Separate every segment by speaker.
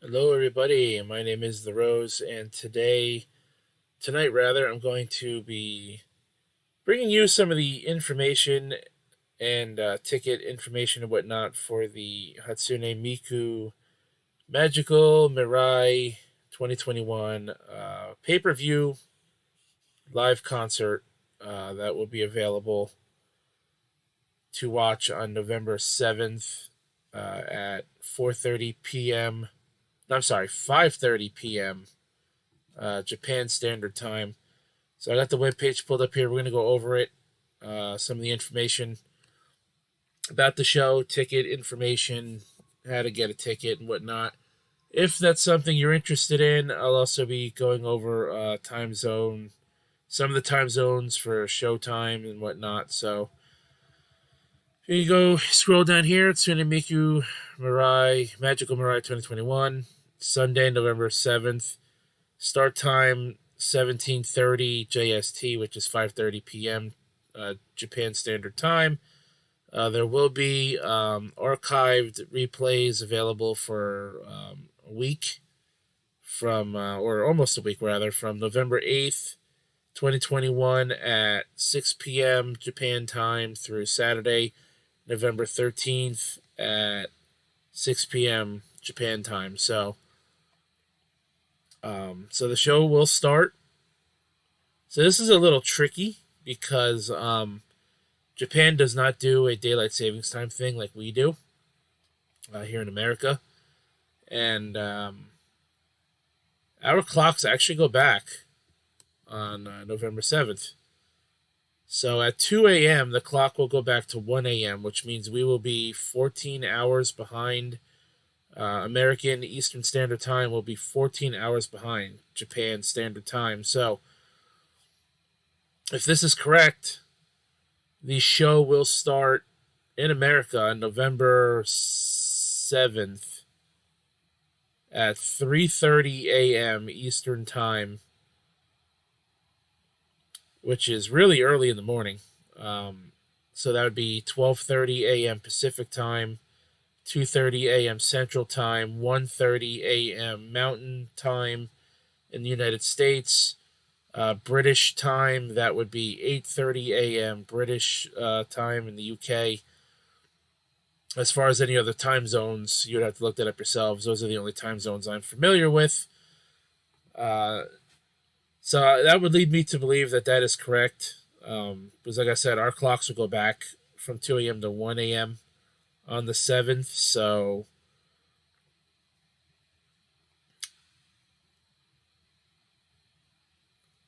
Speaker 1: Hello, everybody. My name is The Rose, and tonight, I'm going to be bringing you some of the information and ticket information and whatnot for the Hatsune Miku Magical Mirai 2021 pay-per-view live concert that will be available to watch on November 7th at 4:30 p.m. No, I'm sorry, 5:30 p.m. Japan Standard Time. So I got the webpage pulled up here. We're going to go over it, some of the information about the show, ticket information, how to get a ticket, and whatnot. If that's something you're interested in, I'll also be going over some of the time zones for showtime and whatnot. So here you go. Scroll down here. Hatsune Miku Mirai, Magical Mirai 2021, Sunday, November 7th. Start time 17:30 JST, which is 5:30 p.m. Japan Standard Time. There will be archived replays available for a week or almost a week rather, from November 8th, 2021 at 6 p.m. Japan time through Saturday, November 13th at 6 p.m. Japan time. So the show will start. So this is a little tricky because Japan does not do a daylight savings time thing like we do here in America. And our clocks actually go back on November 7th. So at 2 a.m., the clock will go back to 1 a.m., which means we will be 14 hours behind. American Eastern Standard Time will be 14 hours behind Japan Standard Time. So if this is correct, the show will start in America on November 7th at 3:30 a.m. Eastern Time, which is really early in the morning. So that would be 12:30 a.m. Pacific Time, 2:30 a.m. Central Time, 1:30 a.m. Mountain Time in the United States. British time, that would be 8:30 a.m. British time in the UK. As far as any other time zones, you'd have to look that up yourselves. Those are the only time zones I'm familiar with. So that would lead me to believe that that is correct. Because like I said, our clocks will go back from 2 a.m. to 1 a.m. on the 7th. So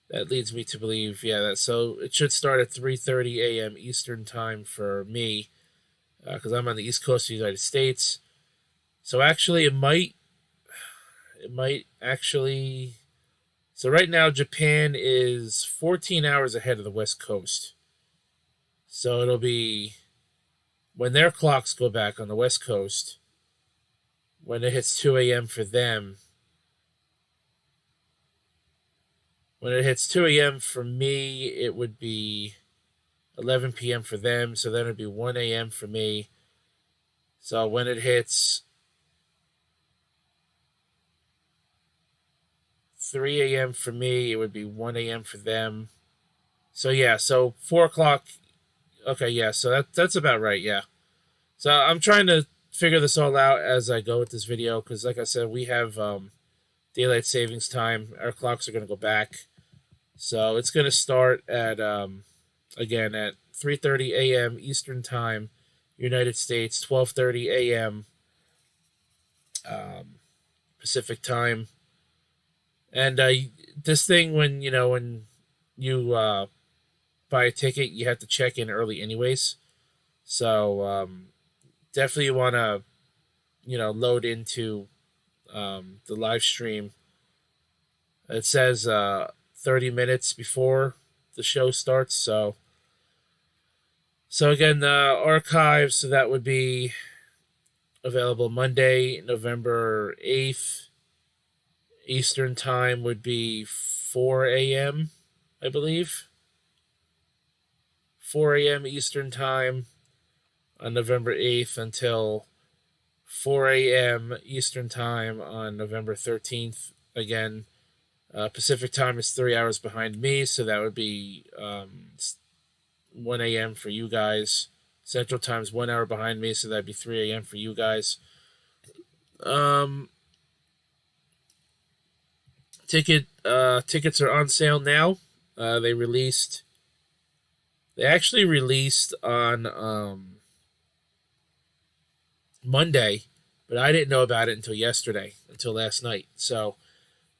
Speaker 1: that leads me to believe, so it should start at 3:30 a.m. Eastern Time for me, because I'm on the East Coast of the United States. So actually, it might actually. So right now, Japan is 14 hours ahead of the West Coast. So it'll be when their clocks go back on the West Coast, when it hits 2 a.m. for them. When it hits 2 a.m. for me, it would be 11 p.m. for them. So then it would be 1 a.m. for me. So when it hits 3 a.m. for me, it would be 1 a.m. for them. So yeah, so 4 o'clock. Okay, yeah, so that's about right, yeah. So I'm trying to figure this all out as I go with this video, because like I said, we have daylight savings time. Our clocks are going to go back. So it's going to start at, again, at 3:30 a.m. Eastern Time, United States, 12:30 a.m. Pacific Time. And this thing, when you buy a ticket, you have to check in early anyways. So definitely you want to, load into the live stream. It says 30 minutes before the show starts. So again, the archive, so that would be available Monday, November 8th. Eastern Time would be 4 a.m., I believe. 4 a.m. Eastern Time on November 8th until 4 a.m. Eastern Time on November 13th. Again, Pacific Time is 3 hours behind me, so that would be 1 a.m. for you guys. Central Time is 1 hour behind me, so that'd be 3 a.m. for you guys. Tickets are on sale now. They actually released on Monday, but I didn't know about it until last night. So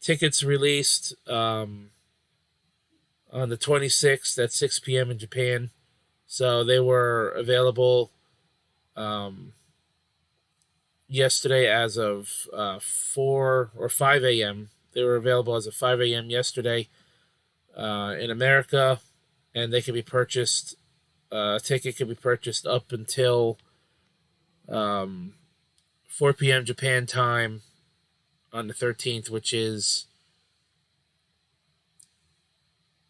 Speaker 1: tickets released on the 26th at 6 p.m. in Japan. So they were available yesterday as of 4 or 5 a.m. They were available as of 5 a.m. yesterday in America, and they can be purchased. A ticket can be purchased up until 4 p.m. Japan time on the 13th, which is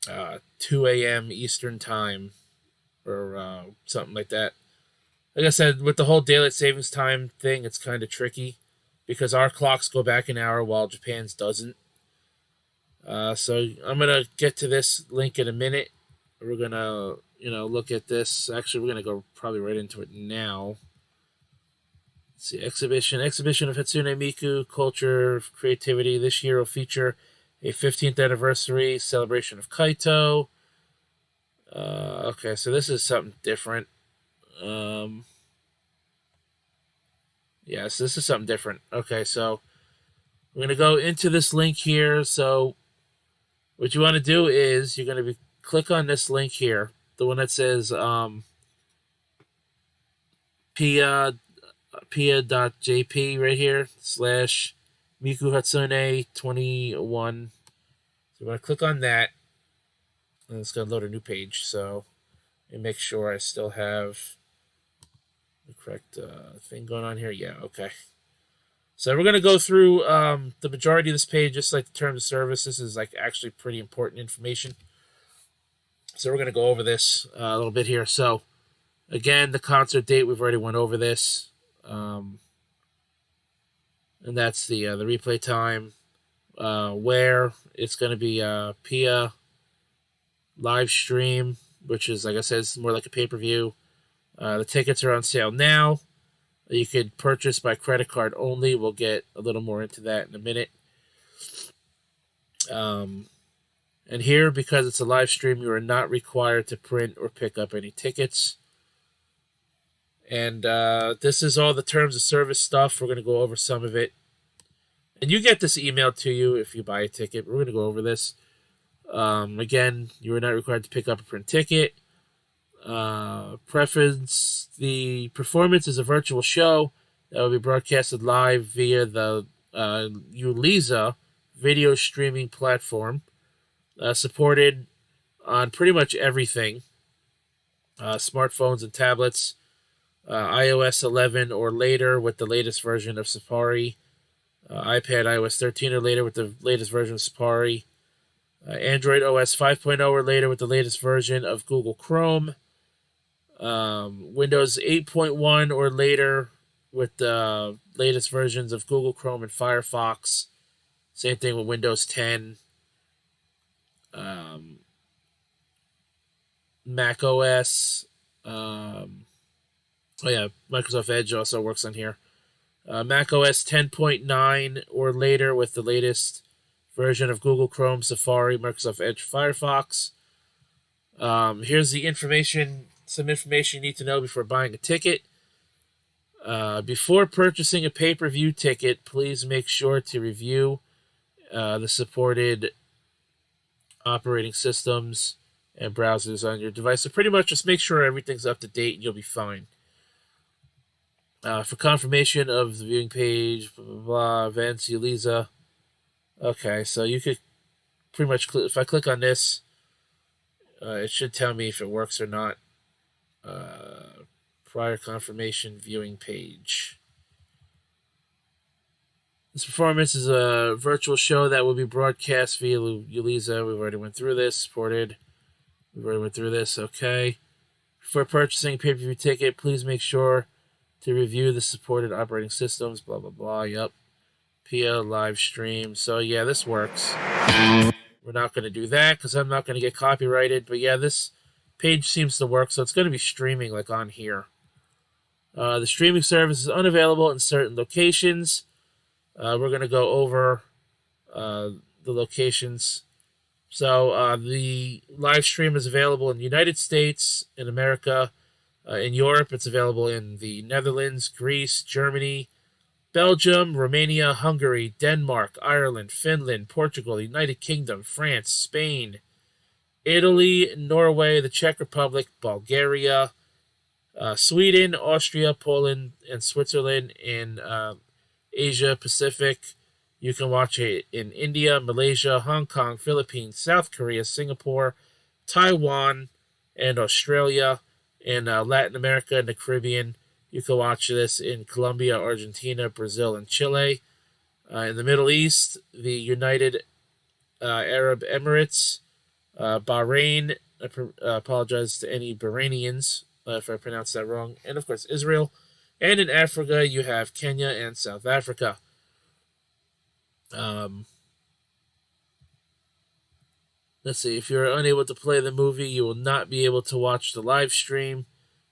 Speaker 1: 2 a.m. Eastern time or something like that. Like I said, with the whole daylight savings time thing, it's kind of tricky because our clocks go back an hour while Japan's doesn't. So I'm going to get to this link in a minute. We're going to, look at this. Actually, we're going to go probably right into it now. Let's see, exhibition of Hatsune Miku, culture, creativity. This year will feature a 15th anniversary celebration of Kaito. Okay, so this is something different. Yes, this is something different. Okay, so we're going to go into this link here. So what you want to do is you're going to click on this link here, the one that says pia.jp right here, / Miku Hatsune 21. So we're going to click on that, and it's going to load a new page. So let me make sure I still have the correct thing going on here. Yeah, okay. So we're going to go through the majority of this page, just like the terms of service. This is like actually pretty important information. So we're going to go over this a little bit here. So again, the concert date, we've already went over this. And that's the replay time. Where it's going to be PIA live stream, which is, like I said, it's more like a pay-per-view. The tickets are on sale now. You could purchase by credit card only. We'll get a little more into that in a minute. And here, because it's a live stream, you are not required to print or pick up any tickets. And this is all the terms of service stuff. We're going to go over some of it. And you get this emailed to you if you buy a ticket. We're going to go over this. Again, you are not required to pick up a print ticket. Preference: the performance is a virtual show that will be broadcasted live via the Uliza video streaming platform, supported on pretty much everything, smartphones and tablets, iOS 11 or later with the latest version of Safari, iPad iOS 13 or later with the latest version of Safari, Android OS 5.0 or later with the latest version of Google Chrome, Windows 8.1 or later with the latest versions of Google Chrome and Firefox. Same thing with Windows 10. Mac OS. Microsoft Edge also works on here. Mac OS 10.9 or later with the latest version of Google Chrome, Safari, Microsoft Edge, Firefox. Here's the information, some information you need to know before buying a ticket. Before purchasing a pay-per-view ticket, please make sure to review the supported operating systems and browsers on your device. So pretty much just make sure everything's up to date and you'll be fine. For confirmation of the viewing page, blah, blah, blah, events, Uliza. Okay, so you could pretty much, if I click on this, it should tell me if it works or not. Prior confirmation viewing page. This performance is a virtual show that will be broadcast via Uliza. We've already went through this. Supported. We've already went through this. Okay. Before purchasing a pay-per-view ticket, please make sure to review the supported operating systems, blah, blah, blah. Yep. PL live stream. So, yeah, this works. We're not going to do that because I'm not going to get copyrighted. But, yeah, this page seems to work. So, it's going to be streaming like on here. The streaming service is unavailable in certain locations. We're going to go over the locations. So, the live stream is available in the United States, in America. In Europe, it's available in the Netherlands, Greece, Germany, Belgium, Romania, Hungary, Denmark, Ireland, Finland, Portugal, the United Kingdom, France, Spain, Italy, Norway, the Czech Republic, Bulgaria, Sweden, Austria, Poland, and Switzerland. In Asia Pacific, you can watch it in India, Malaysia, Hong Kong, Philippines, South Korea, Singapore, Taiwan, and Australia. In Latin America and the Caribbean, you can watch this in Colombia, Argentina, Brazil, and Chile. In the Middle East, the United Arab Emirates, Bahrain. I apologize to any Bahrainians if I pronounced that wrong. And, of course, Israel. And in Africa, you have Kenya and South Africa. Let's see. If you're unable to play the movie, you will not be able to watch the live stream.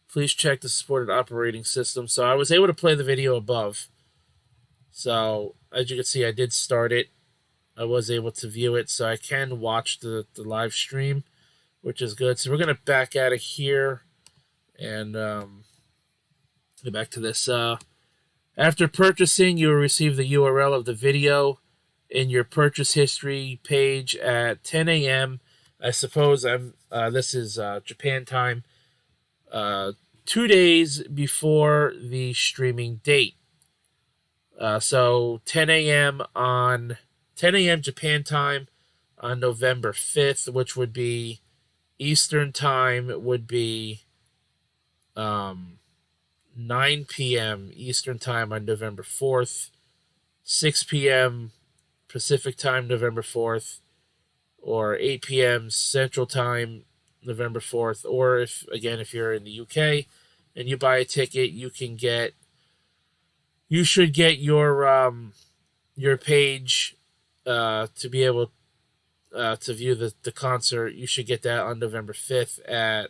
Speaker 1: Please check the supported operating system. So I was able to play the video above. So as you can see, I did start it. I was able to view it, so I can watch the live stream, which is good. So we're going to back out of here and get back to this. After purchasing, you will receive the URL of the video in your purchase history page at 10 a.m. I suppose this is Japan time, 2 days before the streaming date. So 10 a.m. Japan time on November 5th, which would be Eastern time, would be 9 p.m. Eastern time on November 4th, 6 p.m. Pacific time, November 4th, or 8 p.m. Central time, November 4th. Or if you're in the UK and you buy a ticket, you should get your page to be able to view the concert. You should get that on November 5th at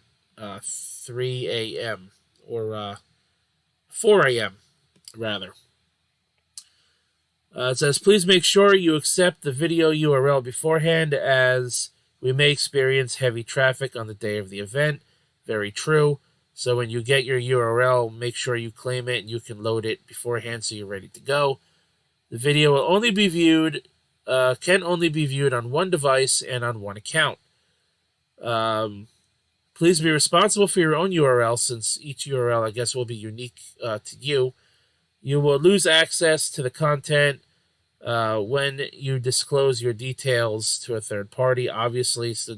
Speaker 1: 3 a.m. or 4 a.m. rather. It says, please make sure you accept the video URL beforehand, as we may experience heavy traffic on the day of the event. Very true. So when you get your URL, make sure you claim it and you can load it beforehand so you're ready to go. The video will only be viewed, can only be viewed on one device and on one account. Please be responsible for your own URL, since each URL, I guess, will be unique to you. You will lose access to the content when you disclose your details to a third party, obviously, so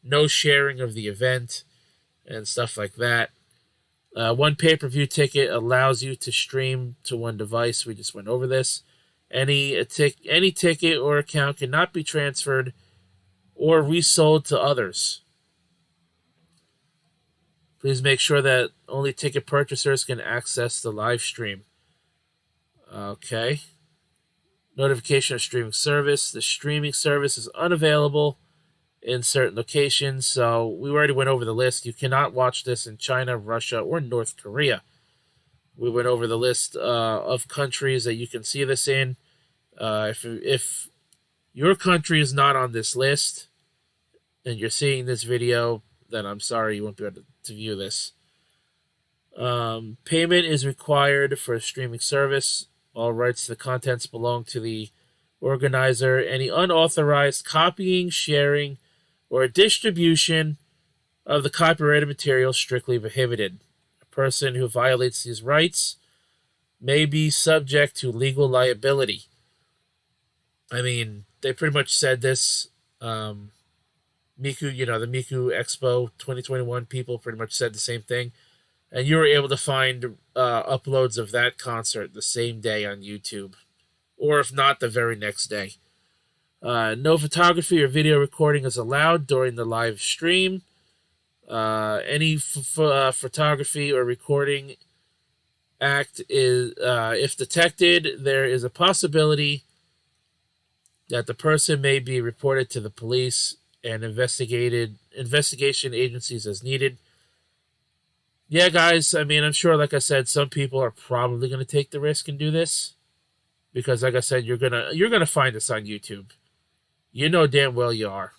Speaker 1: no sharing of the event and stuff like that. One pay-per-view ticket allows you to stream to one device. We just went over this. Any ticket or account cannot be transferred or resold to others. Please make sure that only ticket purchasers can access the live stream. Okay. Notification of streaming service. The streaming service is unavailable in certain locations. So we already went over the list. You cannot watch this in China, Russia, or North Korea. We went over the list of countries that you can see this in. If your country is not on this list and you're seeing this video, then I'm sorry, you won't be able to view this. Payment is required for a streaming service. All rights to the contents belong to the organizer. Any unauthorized copying, sharing, or distribution of the copyrighted material is strictly prohibited. A person who violates these rights may be subject to legal liability. I mean, they pretty much said this. Miku, the Miku Expo 2021 people pretty much said the same thing. And you were able to find uploads of that concert the same day on YouTube, or if not, the very next day. No photography or video recording is allowed during the live stream. Any photography or recording Act is, if detected, there is a possibility that the person may be reported to the police and investigation agencies as needed. Yeah, guys, I mean, I'm sure, like I said, some people are probably going to take the risk and do this because, like I said, you're gonna find this on YouTube. You know damn well you are.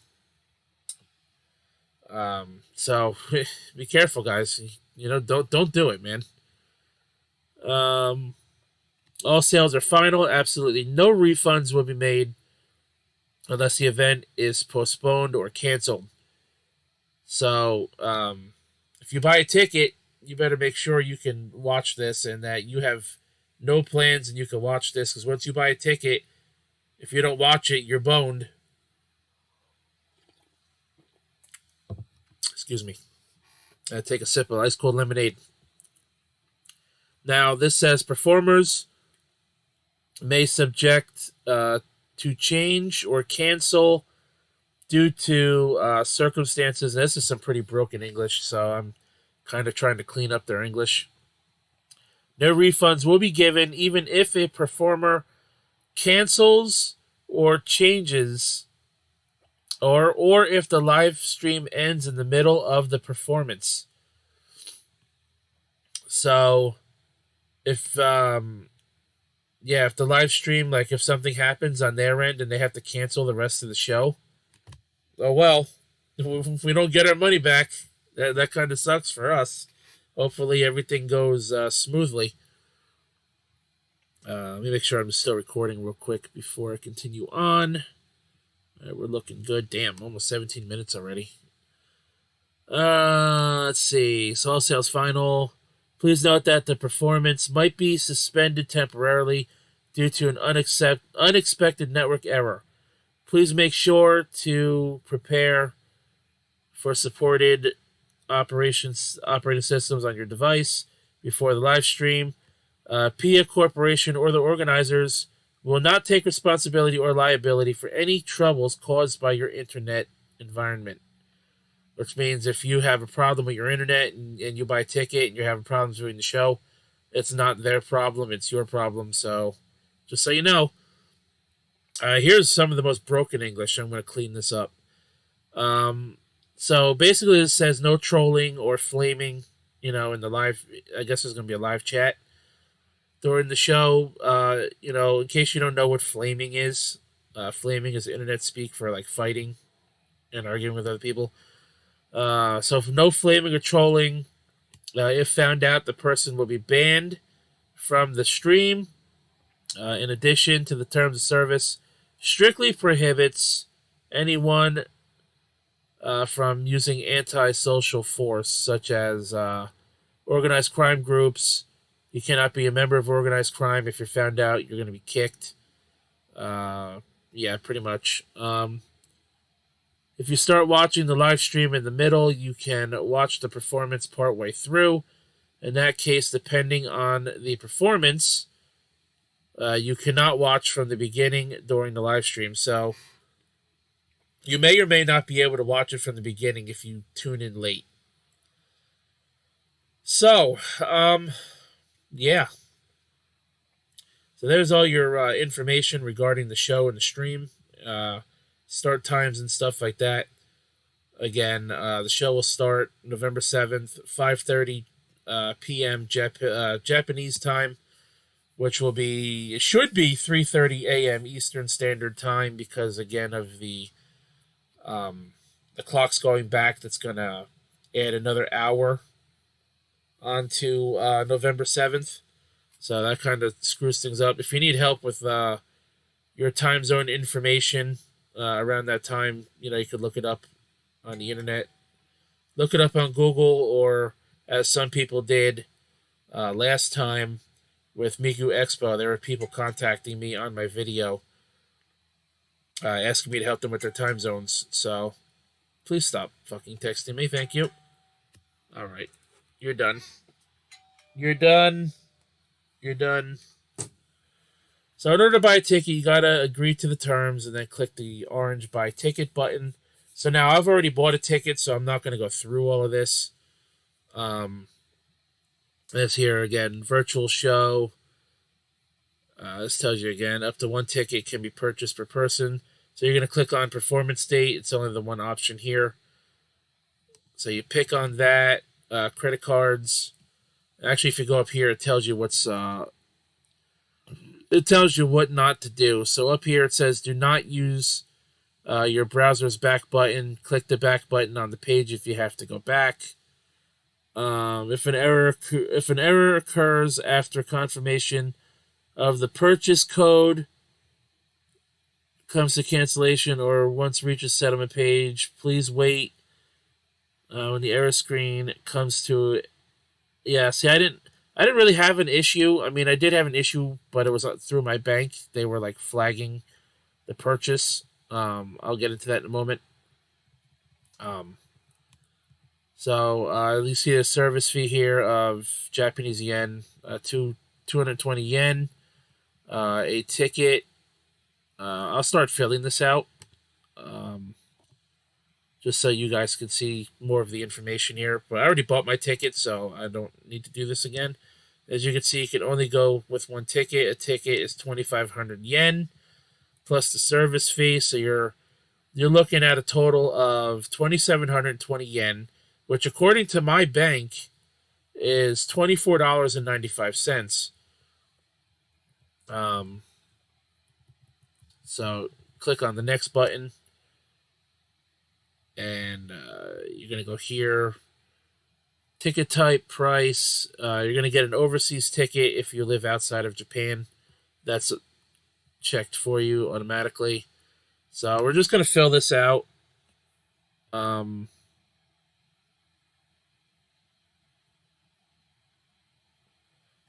Speaker 1: So be careful, guys. You know, don't do it, man. Um, all sales are final. Absolutely no refunds will be made unless the event is postponed or canceled. So, if you buy a ticket, you better make sure you can watch this and that you have no plans and you can watch this. Because once you buy a ticket, if you don't watch it, you're boned. Excuse me. I take a sip of ice cold lemonade. Now, this says performers may subject to change or cancel due to circumstances. And this is some pretty broken English, so I'm kind of trying to clean up their English. No refunds will be given even if a performer cancels or changes or if the live stream ends in the middle of the performance. So if if the live stream, like if something happens on their end and they have to cancel the rest of the show, oh well, if we don't get our money back, that kind of sucks for us. Hopefully everything goes smoothly. Let me make sure I'm still recording real quick before I continue on. We're looking good. Damn, almost 17 minutes already. Let's see. So all sales final. Please note that the performance might be suspended temporarily due to an unexpected network error. Please make sure to prepare for supported operating systems on your device before the live stream. PIA Corporation or the organizers will not take responsibility or liability for any troubles caused by your internet environment. Which means if you have a problem with your internet and you buy a ticket and you're having problems doing the show, it's not their problem, it's your problem. So, just so you know, here's some of the most broken English. I'm going to clean this up. So basically, it says no trolling or flaming, in the live. I guess there's going to be a live chat during the show. In case you don't know what flaming is internet speak for like fighting and arguing with other people. So no flaming or trolling. If found out, the person will be banned from the stream. In addition to the terms of service, strictly prohibits anyone from using anti-social force, such as organized crime groups. You cannot be a member of organized crime. If you're found out, you're going to be kicked. Pretty much. If you start watching the live stream in the middle, you can watch the performance partway through. In that case, depending on the performance, you cannot watch from the beginning during the live stream. So you may or may not be able to watch it from the beginning if you tune in late. So, yeah. So there's all your information regarding the show and the stream. Start times and stuff like that. Again, the show will start November 7th, 5:30 p.m. Japanese time, which should be 3:30 a.m. Eastern Standard Time because, again, of the clock's going back. That's going to add another hour onto November 7th. So that kind of screws things up. If you need help with your time zone information, around that time, you could look it up on the internet. Look it up on Google, or as some people did last time with Miku Expo, there were people contacting me on my video asking me to help them with their time zones. So please stop fucking texting me. Thank you. All right. You're done. You're done. You're done. So in order to buy a ticket, you gotta agree to the terms and then click the orange buy ticket button. So now I've already bought a ticket, so I'm not gonna go through all of this. This here again, virtual show. This tells you again, up to one ticket can be purchased per person. So you're going to click on performance date. It's only the one option here. So you pick on that. Credit cards. Actually, if you go up here, it tells you it tells you what not to do. So up here it says do not use your browser's back button. Click the back button on the page if you have to go back. If an error occurs after confirmation of the purchase code comes to cancellation or once reaches settlement page, please wait when the error screen comes to. Yeah, see, I didn't really have an issue. I mean, I did have an issue, but it was through my bank. They were like flagging the purchase. I'll get into that in a moment. So you see a service fee here of Japanese yen, 220 yen, a ticket. I'll start filling this out, just so you guys can see more of the information here. But I already bought my ticket, so I don't need to do this again. As you can see, you can only go with one ticket. A ticket is 2,500 yen plus the service fee, so you're looking at a total of 2,720 yen, which according to my bank is $24.95. So click on the next button, and you're going to go here. Ticket type, price. You're going to get an overseas ticket if you live outside of Japan. That's checked for you automatically. So we're just going to fill this out.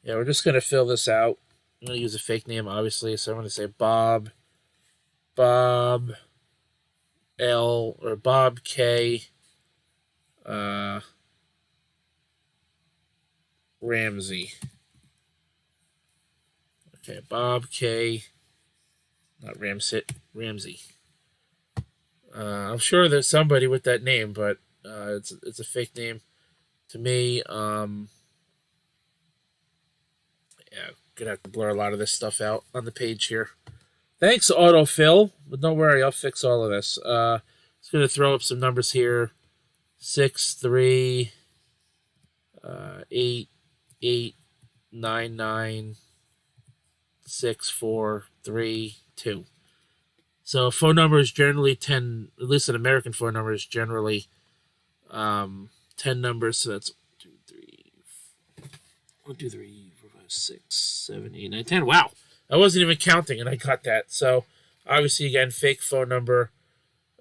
Speaker 1: Yeah, we're just going to fill this out. I'm going to use a fake name, obviously. So I'm going to say Bob L or Bob K Ramsey. Okay, Bob K. Not Ramsey. I'm sure there's somebody with that name, but it's a fake name to me. Yeah, gonna have to blur a lot of this stuff out on the page here. Thanks, autofill, but don't worry, I'll fix all of this. Just gonna throw up some numbers here: 6, 3, 8, 8, 9, 9, 6, 4, 3, 2. So phone number is generally 10, at least an American phone number is generally 10 numbers. So that's 1, 2, 3, 4, 5, 6, 7, 8, 9, 10. Wow. I wasn't even counting and I got that. So obviously, again, fake phone number.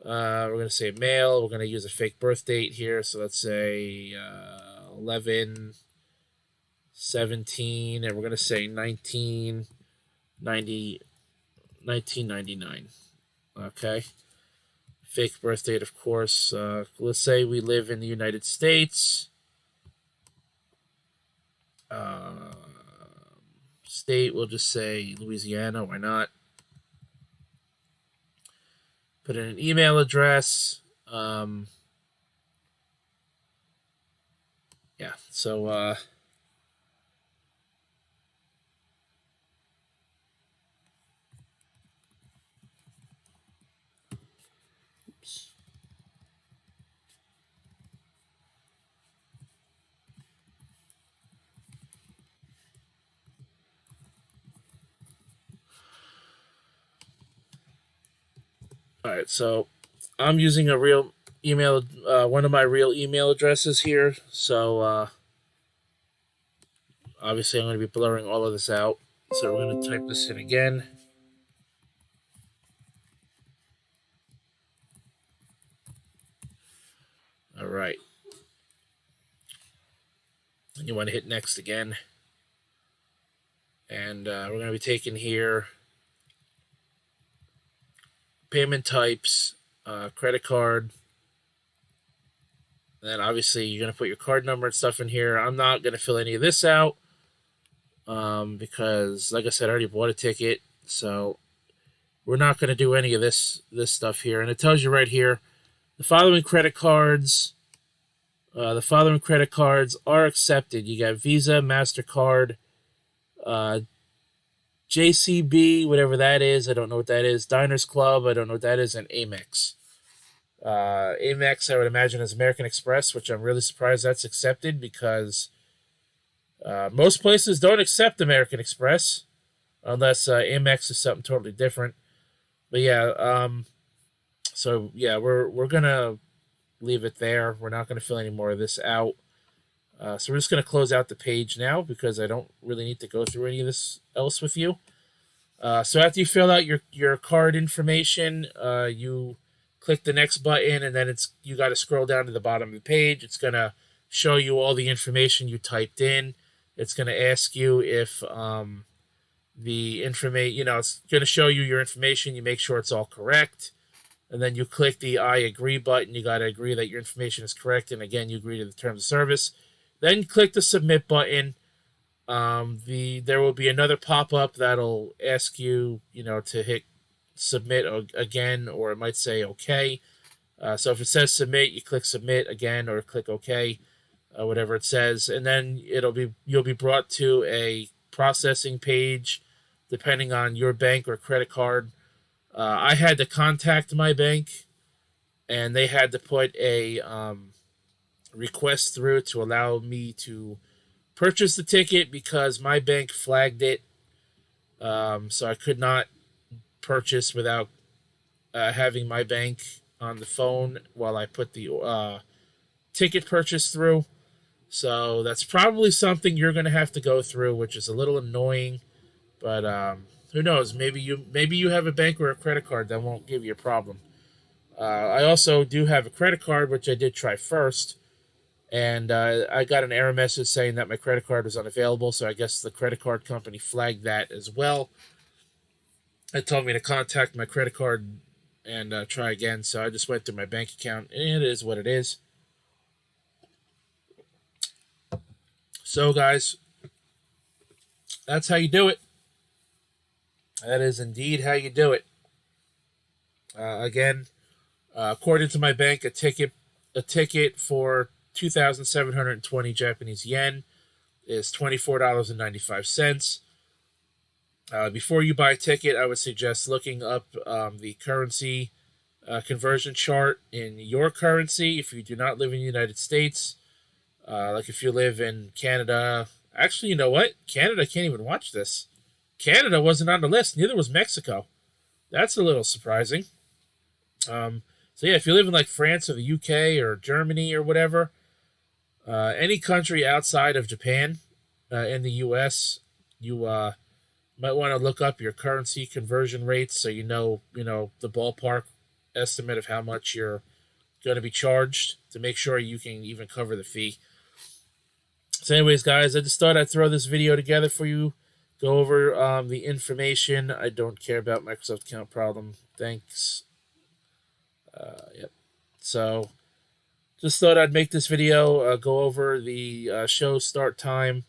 Speaker 1: We're going to say male. We're going to use a fake birth date here. So let's say 11, 17, and we're going to say 1999. Okay. Fake birth date, of course. Let's say we live in the United States. State, we'll just say Louisiana. Why not? Put in an email address. Yeah. So all right, so I'm using a real email, one of my real email addresses here. So obviously, I'm going to be blurring all of this out. So we're going to type this in again. All right. And you want to hit next again. And we're going to be taking here payment types, credit card. And then obviously you're going to put your card number and stuff in here. I'm not going to fill any of this out because, like I said, I already bought a ticket. So we're not going to do any of this stuff here. And it tells you right here, the following credit cards The following credit cards are accepted. You got Visa, MasterCard, uh, JCB, whatever that is. I don't know what that is. Diners Club, I don't know what that is, and Amex. Amex, I would imagine, is American Express, which I'm really surprised that's accepted because most places don't accept American Express unless Amex is something totally different. But yeah, so yeah, we're gonna leave it there. We're not gonna fill any more of this out. So we're just gonna close out the page now because I don't really need to go through any of this else with you. So after you fill out your card information, you click the next button, and then you got to scroll down to the bottom of the page. It's gonna show you all the information you typed in. It's gonna ask you if the information, it's gonna show you your information. You make sure it's all correct, and then you click the I agree button. You got to agree that your information is correct, and again, you agree to the terms of service. Then click the submit button. There will be another pop-up that'll ask you, to hit submit again, or it might say okay. So if it says submit, you click submit again, or click okay, whatever it says, and then you'll be brought to a processing page, depending on your bank or credit card. I had to contact my bank, and they had to put a request through to allow me to purchase the ticket because my bank flagged it. So I could not purchase without having my bank on the phone while I put the ticket purchase through. So that's probably something you're going to have to go through, which is a little annoying. But who knows? Maybe you have a bank or a credit card that won't give you a problem. I also do have a credit card, which I did try first. And I got an error message saying that my credit card was unavailable, so I guess the credit card company flagged that as well. It told me to contact my credit card and try again, so I just went through my bank account, and it is what it is. So, guys, that's how you do it. That is indeed how you do it. Again, according to my bank, a ticket for 2,720 Japanese yen is $24.95. Before you buy a ticket, I would suggest looking up the currency conversion chart in your currency if you do not live in the United States. Like if you live in Canada. Actually, you know what? Canada can't even watch this. Canada wasn't on the list. Neither was Mexico. That's a little surprising. So yeah, if you live in like France or the UK or Germany or whatever, any country outside of Japan in the US, you might want to look up your currency conversion rates so you know the ballpark estimate of how much you're going to be charged to make sure you can even cover the fee. So anyways, guys, I just thought I'd throw this video together for you. Go over the information. I don't care about Microsoft account problem. Thanks. Yep. So just thought I'd make this video, go over the show start time.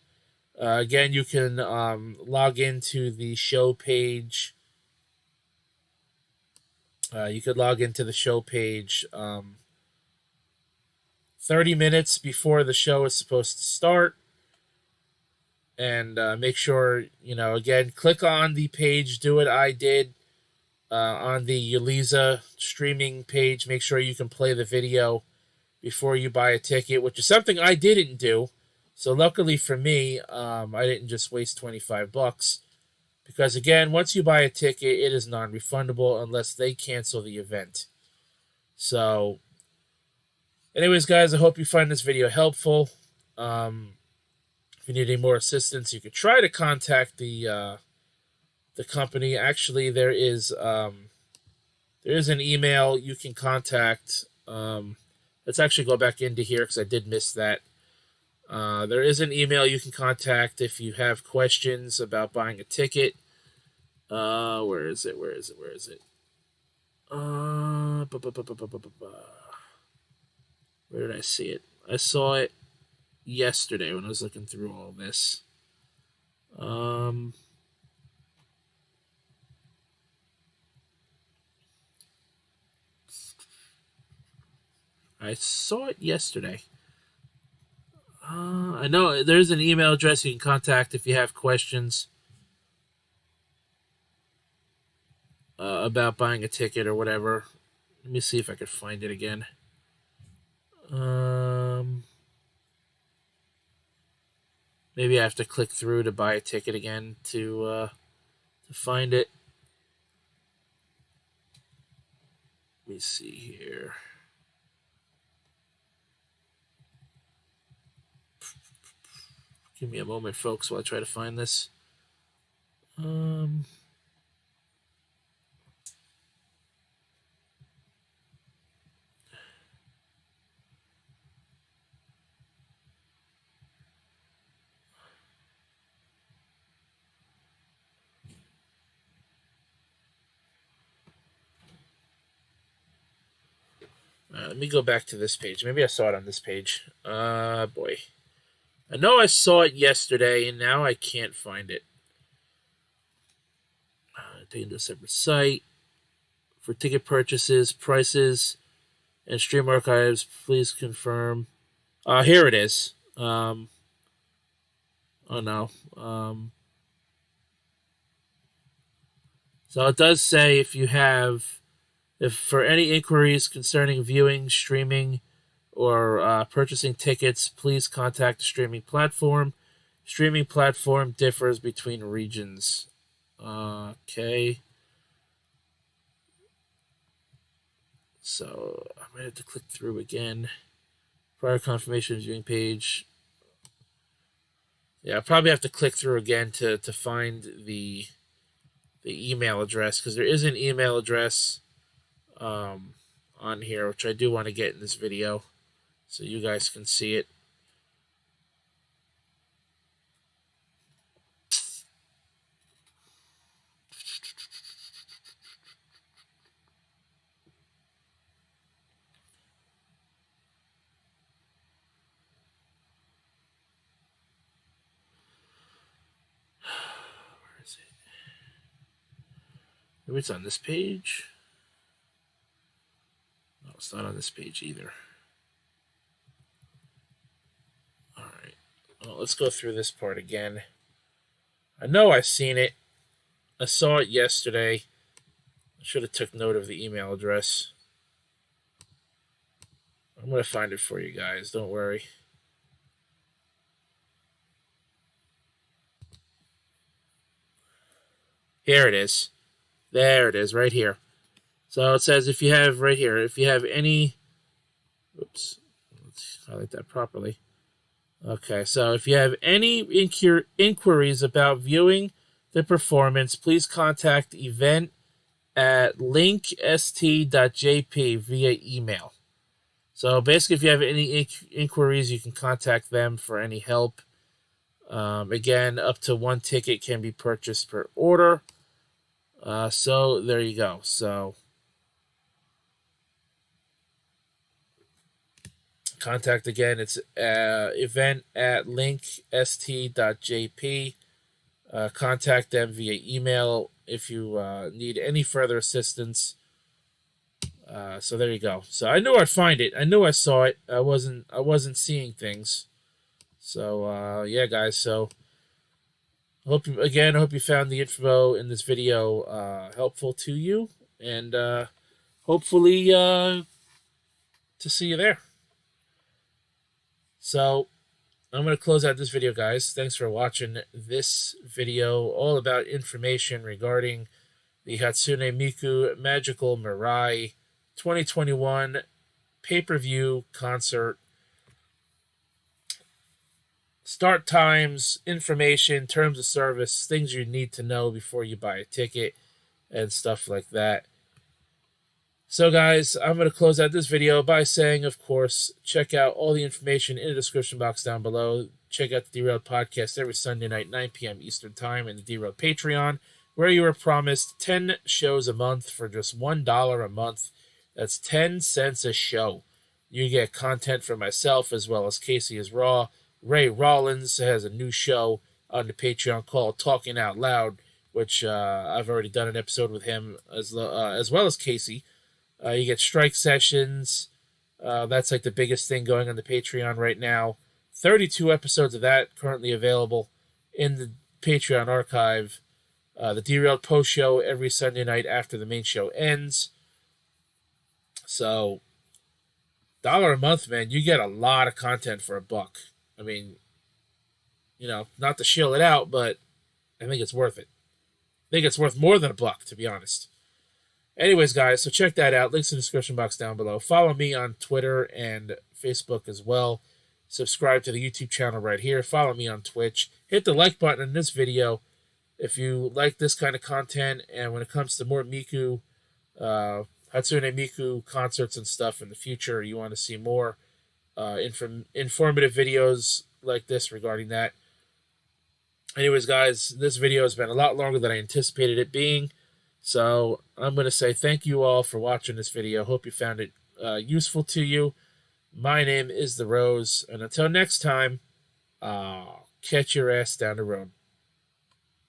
Speaker 1: Again, you can log into the show page. You could log into the show page 30 minutes before the show is supposed to start. And make sure, again, click on the page, do what I did on the Uliza streaming page. Make sure you can play the video before you buy a ticket, which is something I didn't do. So luckily for me, I didn't just waste $25 because again, once you buy a ticket, it is non-refundable unless they cancel the event. So anyways, guys, I hope you find this video helpful. If you need any more assistance, you could try to contact the company. Actually, there is an email you can contact. Let's actually go back into here because I did miss that. There is an email you can contact if you have questions about buying a ticket. Where is it? Where is it? Where did I see it? I saw it yesterday when I was looking through all this. I saw it yesterday. I know there's an email address you can contact if you have questions about buying a ticket or whatever. Let me see if I can find it again. Maybe I have to click through to buy a ticket again to find it. Let me see here. Give me a moment, folks, while I try to find this. Let me go back to this page. Maybe I saw it on this page. Boy. I know I saw it yesterday, and now I can't find it. Taken to a separate site. For ticket purchases, prices, and stream archives, please confirm. Here it is. Oh, no. So it does say if for any inquiries concerning viewing, streaming, or purchasing tickets, please contact the streaming platform. Streaming platform differs between regions. Okay. So I might have to click through again. Prior confirmation viewing page. Yeah, I probably have to click through again to find the email address, because there is an email address on here, which I do want to get in this video so you guys can see it. Where is it? Maybe it's on this page. No, it's not on this page either. All right. Well, let's go through this part again. I know I've seen it. I saw it yesterday. I should have took note of the email address. I'm going to find it for you guys. Don't worry. Here it is. There it is, right here. So it says if you have any, oops, let's highlight that properly. Okay, so if you have any inquiries about viewing the performance, please contact event@linkst.jp via email. So basically, if you have any inquiries, you can contact them for any help. Again, up to 1 ticket can be purchased per order. So there you go. So contact again, it's event@linkst.jp. Contact them via email if you need any further assistance. So there you go. So I knew I'd find it. I knew I saw it. I wasn't seeing things. So yeah, guys. So I hope you found the info in this video helpful to you, and hopefully to see you there. So I'm going to close out this video, guys. Thanks for watching this video, all about information regarding the Hatsune Miku Magical Mirai 2021 pay-per-view concert. Start times, information, terms of service, things you need to know before you buy a ticket, and stuff like that. So guys, I'm going to close out this video by saying, of course, check out all the information in the description box down below. Check out the Derailed Podcast every Sunday night, 9 p.m. Eastern Time, and the Derailed Patreon, where you are promised 10 shows a month for just $1 a month. That's 10 cents a show. You get content from myself as well as Casey is Raw. Ray Rollins has a new show on the Patreon called Talking Out Loud, which I've already done an episode with him as well as Casey. You get strike sessions. That's like the biggest thing going on the Patreon right now. 32 episodes of that currently available in the Patreon archive. The Derailed post show every Sunday night after the main show ends. So, $1 a month, man, you get a lot of content for $1. I mean, not to shill it out, but I think it's worth it. I think it's worth more than $1, to be honest. Anyways, guys, so check that out. Links in the description box down below. Follow me on Twitter and Facebook as well. Subscribe to the YouTube channel right here. Follow me on Twitch. Hit the like button in this video if you like this kind of content. And when it comes to more Miku, Hatsune Miku concerts and stuff in the future, you want to see more informative videos like this regarding that. Anyways, guys, this video has been a lot longer than I anticipated it being. So I'm going to say thank you all for watching this video. Hope you found it useful to you. My name is The Rose, and until next time, I'll catch your ass down the road.